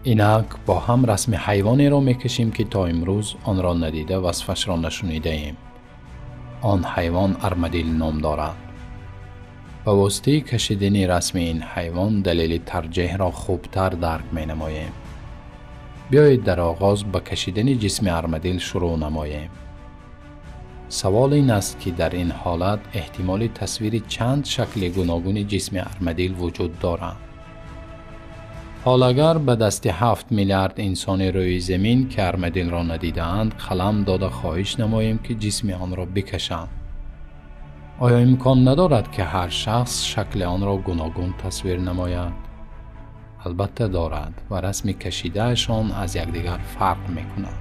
اینک با هم رسم حیوانی را میکشیم که تا امروز آن را ندیده وصفش را نشنیده ایم. آن حیوان ارمدیل نام دارد. با واسطه کشیدن رسم این حیوان دلیل ترجیح را خوبتر درک می نماییم. بیایید در آغاز با کشیدن جسم ارمدیل شروع نماییم. سوال این است که در این حالت احتمال تصویر چند شکل گوناگون جسم ارمدیل وجود دارد. حال اگر به دست 7 میلیارد انسان روی زمین که ارمدیل را ندیدند قلم داده خواهش نماییم که جسم آن را بکشند، آیا امکان ندارد که هر شخص شکل آن را گوناگون تصویر نماید؟ البته دارد و رسم کشیدهشان از یکدیگر فرق میکند.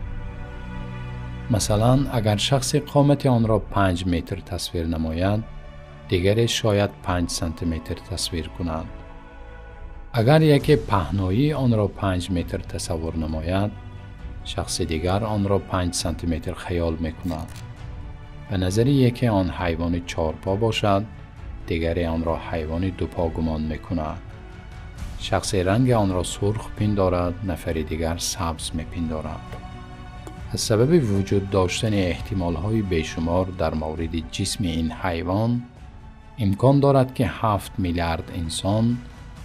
مثلا اگر شخص قامت آن را 5 متر تصویر نماید، دیگری شاید 5 سانتی متر تصویر کنند. اگر یکی پهنایی آن را 5 متر تصور نماید، شخص دیگر آن را 5 سانتی متر خیال میکند. به نظر یکی آن حیوان 4 پا باشد، دیگری آن را حیوان 2 پا گمان میکند. شخص رنگ آن را سرخ پندارد، نفر دیگر سبز میپندارد. از سبب وجود داشتن احتمال‌های بیشمار در مورد جسم این حیوان، امکان دارد که 7 میلیارد انسان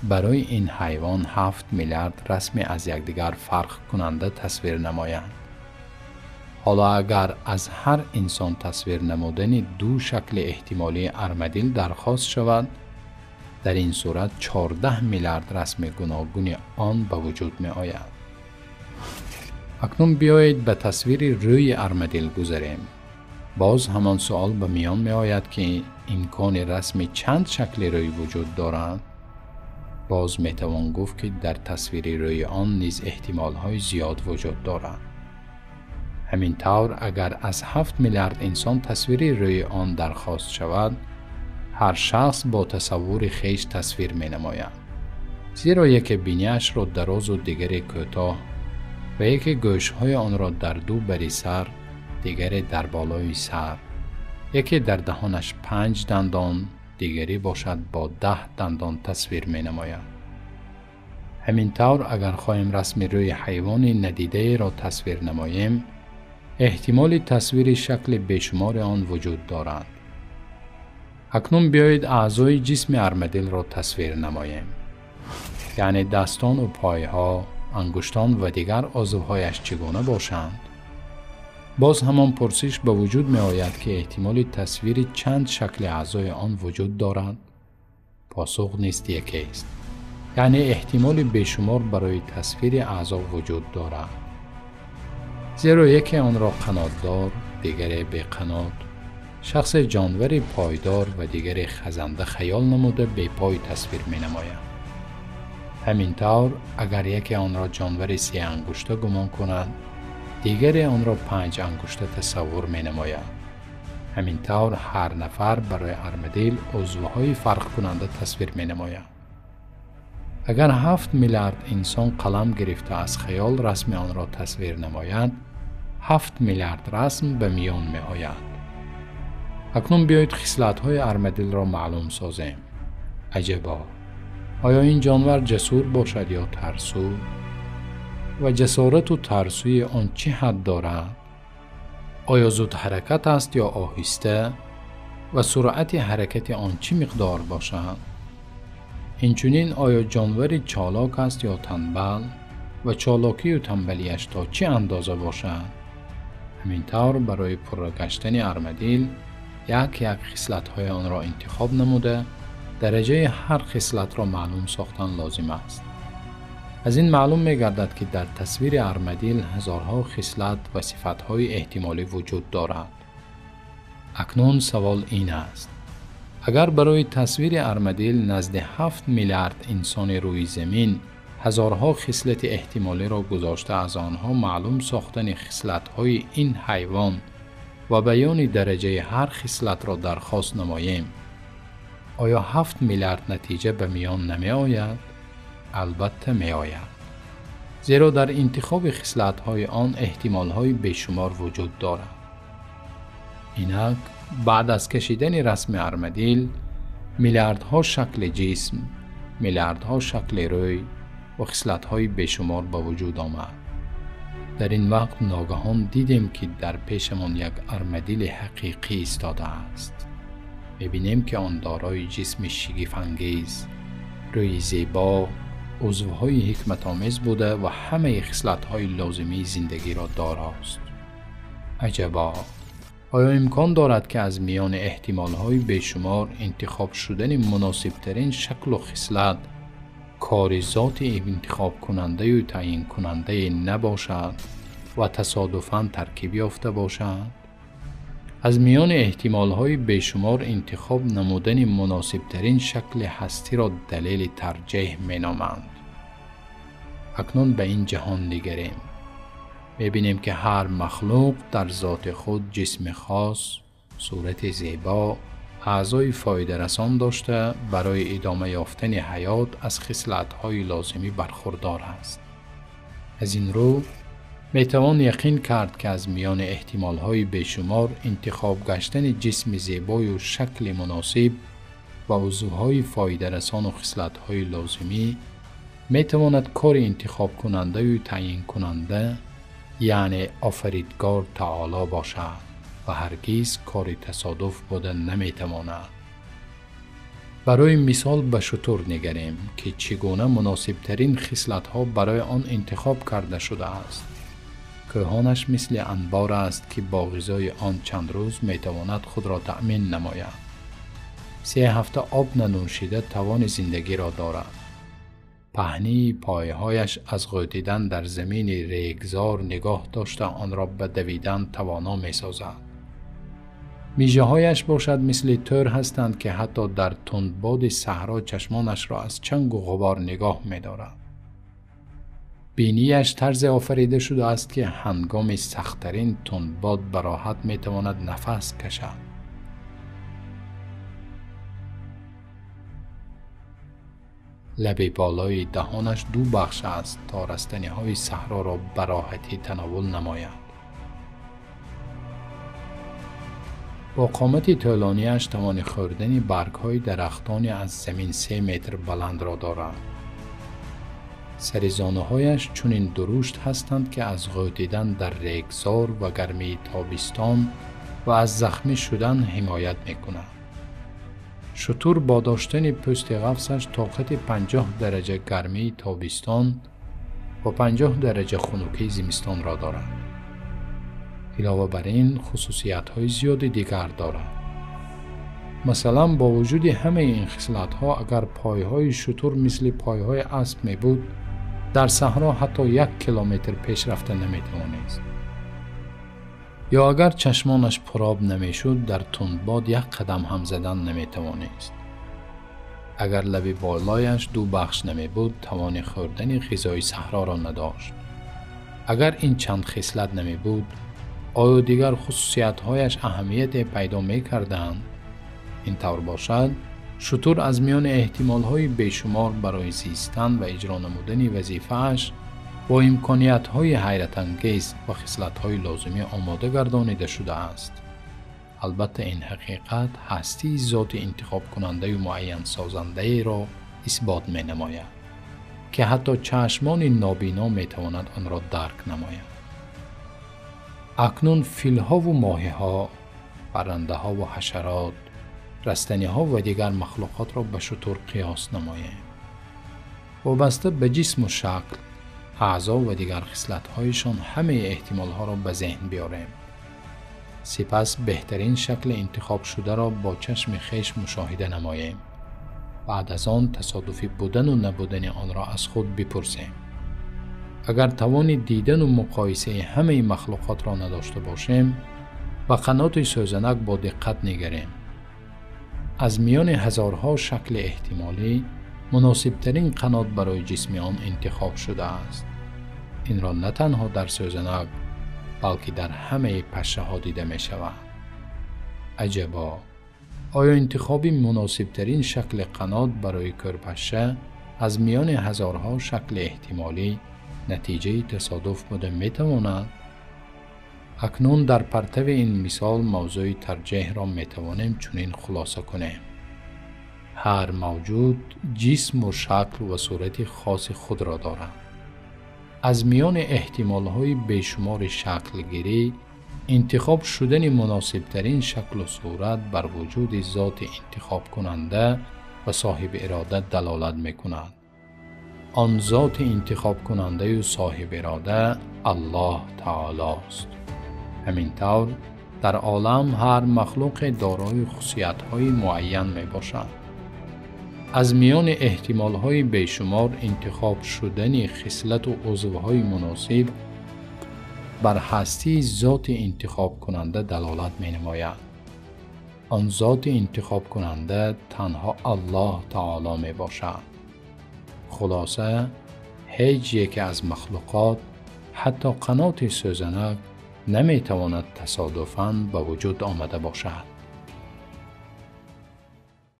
برای این حیوان 7 میلیارد رسم از یکدیگر فرق کننده تصویر نمایند. حالا اگر از هر انسان تصویر نمودن 2 شکل احتمالی ارمدیل درخواست شود، در این صورت 14 میلیارد رسم گوناگون آن به وجود می آید. اکنون بیایید به تصویر روی ارمدیل گذریم. باز همان سوال به میان می آید که امکان رسم چند شکل روی وجود دارد؟ باز می توان گفت که در تصویر روی آن نیز احتمال های زیاد وجود دارد. همین طور اگر از 7 میلیارد انسان تصویر روی آن درخواست شود، هر شخص با تصور خیش تصویر می نماید. زیرا یکی بینیش را دراز و دیگری کوتاه و یکی گوشهای آن را در 2 بری سر، دیگری در بالای سر، یکی در دهانش 5 دندان، دیگری باشد با 10 دندان تصویر می نماید. همین طور اگر خواهیم رسم روی حیوان ندیده را تصویر نماییم، احتمال تصویر شکل بیشمار آن وجود دارد. اکنون بیایید اعضای جسم ارمدیل را تصویر نماییم، یعنی دستان و پایها، انگشتان و دیگر عضوهایش چگونه باشند. باز همان پرسش به وجود می آید که احتمال تصویر چند شکل اعضای آن وجود دارد؟ پاسخ نیست یکی است، یعنی احتمال بیشمار برای تصویر اعضا وجود دارد. زیرا یکی آن را قناتدار، دیگری بی قنات، شخص جانوری پایدار و دیگری خزنده خیال نموده بی پای تصویر می نماید. همین طور اگر یکی آن را جانوری 3 انگشته گمان کند، دیگری آن را 5 انگشته تصور می نماید. همین طور هر نفر برای ارمدیل عضوهای فرق کننده تصویر می نماید. اگر 7 میلیارد انسان قلم گرفته از خیال رسم آن را تصویر نماید، 7 میلیارد رسم به میان می آید. اکنون بیایید خصلت‌های ارمدیل را معلوم سازیم. عجبا، آیا این جانور جسور باشد یا ترسو؟ و جسارت و ترسوی آن چه حد دارد؟ آیا زود حرکت است یا آهسته؟ و سرعت حرکت آن چه مقدار باشد؟ اینچنین آیا جانور چالاک است یا تنبل؟ و چالاکی و تنبلیش تا چه اندازه باشد؟ همین طور برای پرگشتن ارمدیل یک خصلت‌های آن را انتخاب نموده، درجه هر خصلت را معلوم ساختن لازم است. از این معلوم می گردد که در تصویر ارمدیل هزارها خصلت و صفت‌های احتمالی وجود دارد. اکنون سوال این است: اگر برای تصویر ارمدیل نزد 7 میلیارد انسان روی زمین هزارها خصلت احتمالی را گذاشته از آنها معلوم ساختن خصلت‌های این حیوان و بیان درجه هر خصلت را درخواست نماییم، آیا 7 میلیارد نتیجه به میان نمی آید؟ البته می آید. زیرا در انتخاب خصلت‌های آن احتمال‌های بیشمار وجود دارد. اینک بعد از کشیدن رسم ارمدیل، میلیاردها شکل جسم، میلیاردها شکل روی، و خصلت‌های بیشمار به وجود آمد. در این وقت ناگهان دیدیم که در پیشمان یک ارمدیل حقیقی ایستاده است. می‌بینیم که آن دارای جسم شگفت‌انگیز، روی زیبا، عضوهای حکمت‌آمیز بوده و همه خصلت‌های لازمی زندگی را داراست. عجبا! آیا امکان دارد که از میان احتمال‌های بیشمار انتخاب شدن مناسب‌ترین شکل و خصلت کار ذات انتخاب کننده و تعیین کننده نباشد و تصادفاً ترکیب یافته باشد؟ از میان احتمال‌های بیشمار انتخاب نمودن مناسب‌ترین شکل هستی را دلیل ترجیح می‌نامند. اکنون به این جهان نگریم. می‌بینیم که هر مخلوق در ذات خود جسم خاص، صورت زیبا، اعضای فایده رسان داشته برای ادامه یافتن حیات از خصلت‌های لازمی برخوردار است. از این رو میتوان یقین کرد که از میان احتمال‌های بیشمار انتخاب گشتن جسم زیبا و شکل مناسب و عضوهای فایده رسان و خصلت‌های لازمی میتواند کار انتخاب کننده و تعیین کننده یعنی آفریدگار تعالی باشد و هرگز کار تصادف بوده نمیتواند. برای مثال به شتر نگریم که چگونه مناسب ترین خصلت ها برای آن انتخاب کرده شده است. کوهانش مثل انبار است که با غذای آن چند روز میتواند خود را تأمین نماید. 3 هفته آب ننوشیده توان زندگی را دارد. پهنی پایهایش از غوطیدن در زمین ریگزار نگاه داشته آن را به دویدن توانا می سازد. میژه هایش باشد مثل تور هستند که حتی در تندباد صحرا چشمانش را از چنگ و غبار نگاه می دارد. بینیش طرز آفریده شده است که هنگام سخت‌ترین تندباد به راحت می تواند نفس کشد. لب بالای دهانش 2 بخش است تا رستنی های صحرا را به راحتی تناول نماید. با قامت طولانی‌اش توان خوردن برگ های درختانی از زمین 3 متر بلند را دارد. سر زانو هایش چنین درشت هستند که از غوطیدن در ریگزار و گرمی تابستان و از زخمی شدن حمایت می‌کند. شتر با داشتن پوست قفسش طاقت 50 درجه گرمی تابستان و 50 درجه خنکی زمستان را دارد. علاوه بر این خصوصیت‌های زیاد دیگر دارد. مثلا با وجود همه این خصلت‌ها اگر پایهای شتر مثل پایهای اسب می بود در صحرا حتی 1 کیلومتر پیش رفته نمی‌توانست. یا اگر چشمانش پرآب نمیشد در تندباد 1 قدم هم زدن نمیتوانست. اگر لب بالایش 2 بخش نمی بود توان خوردن غذای صحرا را نداشت. اگر این چند خصلت نمی بود آیا دیگر خصوصیت هایش اهمیت پیدا می کردند؟ این طور باشد شتر از میان احتمال های بیشمار برای زیستن و اجرا نمودن وظیفه اش با امکانیت های حیرت انگیز و خصلت های لازمی آماده گردانیده شده است. البته این حقیقت هستی ذات انتخاب کننده و معین سازنده ای را اثبات می نماید که حتی چشمان نابینا می تواند آن را درک نماید. اکنون فیل ها و ماهی ها، پرنده ها و حشرات، رستنی ها و دیگر مخلوقات را به شتر قیاس نماییم. وابسته به جسم و شکل، اعضا و دیگر خصلت هایشان همه احتمال ها را به ذهن بیاریم. سپس بهترین شکل انتخاب شده را با چشم خویش مشاهده نماییم. بعد از آن تصادفی بودن و نبودن آن را از خود بپرسیم. اگر توان دیدن و مقایسه همه مخلوقات را نداشته باشیم و قنات سوزنک با دقت نگریم. از میان هزارها شکل احتمالی مناسبترین قنات برای جسم آن انتخاب شده است. این را نه تنها در سوزنک بلکه در همه پشه ها دیده می شود. عجبا! آیا انتخاب مناسبترین شکل قنات برای کرپشه از میان هزارها شکل احتمالی نتیجه تصادف بوده می تواند؟ اکنون در پرتو این مثال موضوع ترجیح را می توانیم چنین خلاصه کنیم. هر موجود جسم و شکل و صورت خاص خود را دارد. از میان احتمال‌های بیشمار شکلگیری، انتخاب شدن مناسبترین شکل و صورت بر وجود ذات انتخاب کننده و صاحب اراده دلالت می‌کند. آن ذات انتخاب کننده و صاحب اراده الله تعالی است. همینطور در عالم هر مخلوق دارای خصوصیت‌های معین میباشد. از میان احتمال‌های بیشمار انتخاب شدن خصلت و عضوهای مناسب بر هستی ذات انتخاب کننده دلالت می‌نماید. آن ذات انتخاب کننده تنها الله تعالی میباشد. خلاصه هیچ یک از مخلوقات، حتی قنات سوزنک، نمیتواند تصادفاً به وجود آمده باشد.